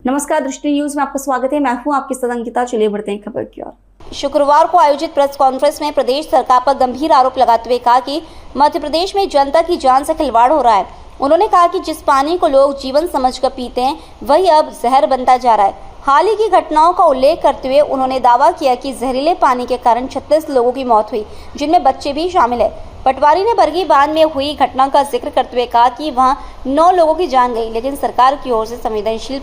नमस्कार, दृष्टि न्यूज में आपका स्वागत है। मैं हूं आपके साथ अंकिता। चलिए बढ़ते हैं खबर की ओर। शुक्रवार को आयोजित प्रेस कॉन्फ्रेंस में प्रदेश सरकार पर गंभीर आरोप लगाते हुए कहा कि मध्य प्रदेश में जनता की जान से खिलवाड़ हो रहा है। उन्होंने कहा कि जिस पानी को लोग जीवन समझकर पीते हैं वही अब जहर बनता जा रहा है। हाल ही की घटनाओं का उल्लेख करते हुए उन्होंने दावा किया कि जहरीले पानी के कारण 36 लोगों की मौत हुई, जिनमें बच्चे भी शामिल है। पटवारी ने बरगी बांध में हुई घटना का जिक्र करते हुए कहा कि वहां 9 लोगों की जान गई, लेकिन सरकार की ओर से संवेदनशील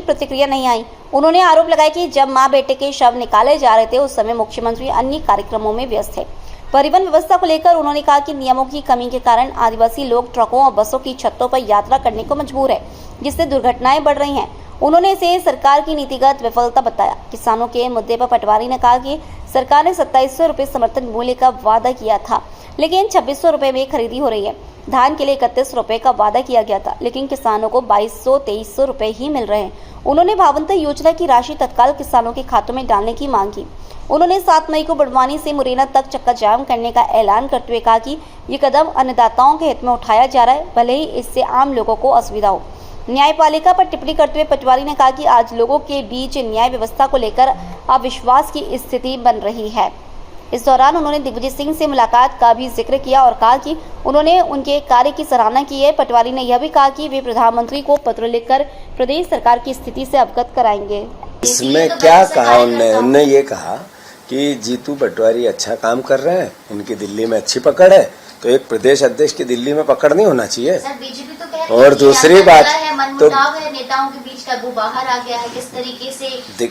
प्रतिक्रिया नहीं आई। उन्होंने आरोप लगाया कि जब मां बेटे के शव निकाले जा रहे थे उस समय मुख्यमंत्री अन्य कार्यक्रमों में व्यस्त थे। परिवहन व्यवस्था को लेकर उन्होंने कहा कि नियमों की कमी के कारण आदिवासी लोग ट्रकों और बसों की छतों पर यात्रा करने को मजबूर है, जिससे दुर्घटनाएं बढ़ रही हैं। उन्होंने इसे सरकार की नीतिगत विफलता बताया। किसानों के मुद्दे पर पटवारी ने कहा कि सरकार ने 2700 रुपये समर्थन मूल्य का वादा किया था, लेकिन 2600 रुपये में खरीदी हो रही है। धान के लिए 31 रुपए का वादा किया गया था, लेकिन किसानों को 2200-2300 रुपए ही मिल रहे हैं। उन्होंने भावंतर योजना की राशि तत्काल किसानों के खातों में डालने की मांग की। उन्होंने 7 मई को बड़वानी से मुरैना तक चक्का जाम करने का ऐलान करते हुए कहा कि ये कदम अन्नदाताओं के हित में उठाया जा रहा है, भले ही इससे आम लोगों को असुविधा हो। न्यायपालिका पर टिप्पणी करते हुए पटवारी ने कहा कि आज लोगों के बीच न्याय व्यवस्था को लेकर अविश्वास की स्थिति बन रही है। इस दौरान उन्होंने दिग्विजय सिंह से मुलाकात का भी जिक्र किया और कहा कि उन्होंने उनके कार्य की सराहना की है। पटवारी ने यह भी कहा कि वे प्रधानमंत्री को पत्र लिखकर प्रदेश सरकार की स्थिति से अवगत कराएंगे। इसमें क्या कहा उन्होंने ये कहा कि जीतू पटवारी अच्छा काम कर रहे हैं, उनकी दिल्ली में अच्छी पकड़ है, तो एक प्रदेश अध्यक्ष की दिल्ली में पकड़ नहीं होना चाहिए। बीजेपी तो कह रही और दूसरी बात मनमुटाव है नेताओं के बीच का, वो बाहर आ गया है। किस तरीके से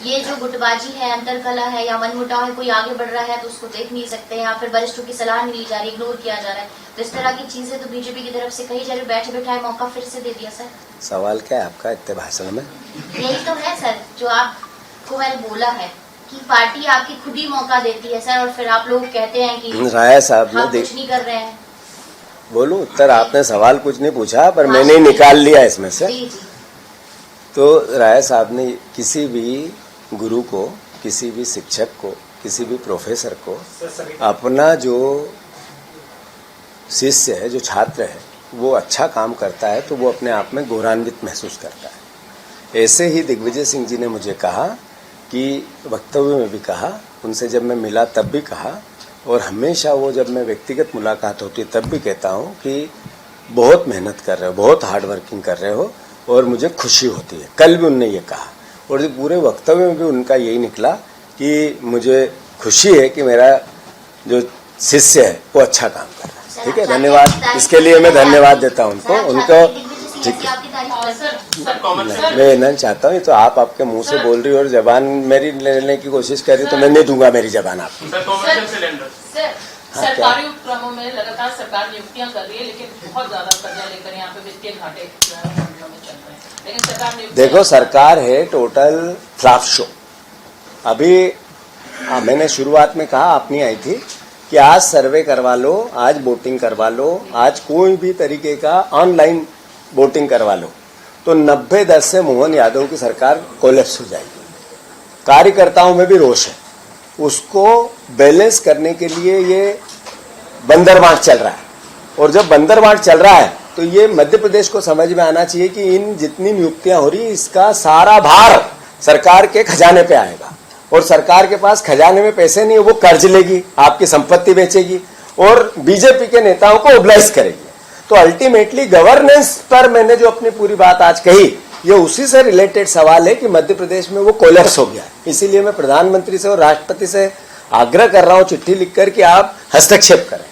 ये जो गुटबाजी है, अंतरकला है या मनमुटाव है, कोई आगे बढ़ रहा है तो उसको देख नहीं सकते या फिर वरिष्ठों की सलाह नहीं ली जा रही, इग्नोर किया जा रहा है, तो इस तरह की चीजें तो बीजेपी की तरफ से कही जा रही। बैठे बैठाए मौका फिर से दे दिया सर। सवाल क्या है आपका इतने भाषण में? यही तो है सर जो आपको मैंने बोला है कि पार्टी आपकी खुद ही मौका देती है सर, और फिर आप लोग कहते हैं कि राय साहब ने कुछ नहीं कर रहे हैं। बोलूं उत्तर? आपने सवाल कुछ नहीं पूछा पर मैंने निकाल लिया इसमें से। तो राय साहब ने किसी भी गुरु को, किसी भी शिक्षक को, किसी भी प्रोफेसर को अपना जो शिष्य है, जो छात्र है, वो अच्छा काम करता है तो वो अपने आप में गौरवान्वित महसूस करता है। ऐसे ही दिग्विजय सिंह जी ने मुझे कहा कि वक्तव्य में भी कहा, उनसे जब मैं मिला तब भी कहा, और हमेशा वो जब मैं व्यक्तिगत मुलाकात होती है तब भी कहता हूँ कि बहुत मेहनत कर रहे हो, बहुत हार्ड वर्किंग कर रहे हो और मुझे खुशी होती है। कल भी उनने ये कहा और पूरे वक्तव्य में भी उनका यही निकला कि मुझे खुशी है कि मेरा जो शिष्य है वो अच्छा काम कर रहा है। ठीक है, धन्यवाद। इसके लिए मैं धन्यवाद देता हूँ उनको। ठीक है, मैं नहीं चाहता हूँ, तो आप आपके मुंह से बोल रही हो और जबान मेरी लेने की कोशिश कर रही हो तो मैं नहीं दूंगा मेरी जबान आपको। सरकारी उपक्रमों में लगातार सरकार नियुक्तियां कर रही है, लेकिन बहुत ज्यादा कर्जा लेकर यहाँ पे वित्तीय घाटे चल रहे हैं। लेकिन सरकार देखो, सरकार है टोटल फ्लॉप शो। अभी मैंने शुरुआत में कहा, आप नहीं आई थी, कि आज सर्वे करवा लो, आज वोटिंग करवा लो, आज कोई भी तरीके का ऑनलाइन वोटिंग करवा लो, तो 90-10 से मोहन यादव की सरकार कोलैप्स हो जाएगी। कार्यकर्ताओं में भी रोष है, उसको बैलेंस करने के लिए ये बंदरबांट चल रहा है, और जब बंदरबांट चल रहा है तो ये मध्य प्रदेश को समझ में आना चाहिए कि इन जितनी नियुक्तियां हो रही इसका सारा भार सरकार के खजाने पे आएगा, और सरकार के पास खजाने में पैसे नहीं है, वो कर्ज लेगी, आपकी संपत्ति बेचेगी और बीजेपी के नेताओं को ओबलाइज करेगी। तो अल्टीमेटली गवर्नेंस पर मैंने जो अपनी पूरी बात आज कही, ये उसी से रिलेटेड सवाल है कि मध्य प्रदेश में वो कोलैप्स हो गया। इसीलिए मैं प्रधानमंत्री से और राष्ट्रपति से आग्रह कर रहा हूं चिट्ठी लिखकर कि आप हस्तक्षेप करें।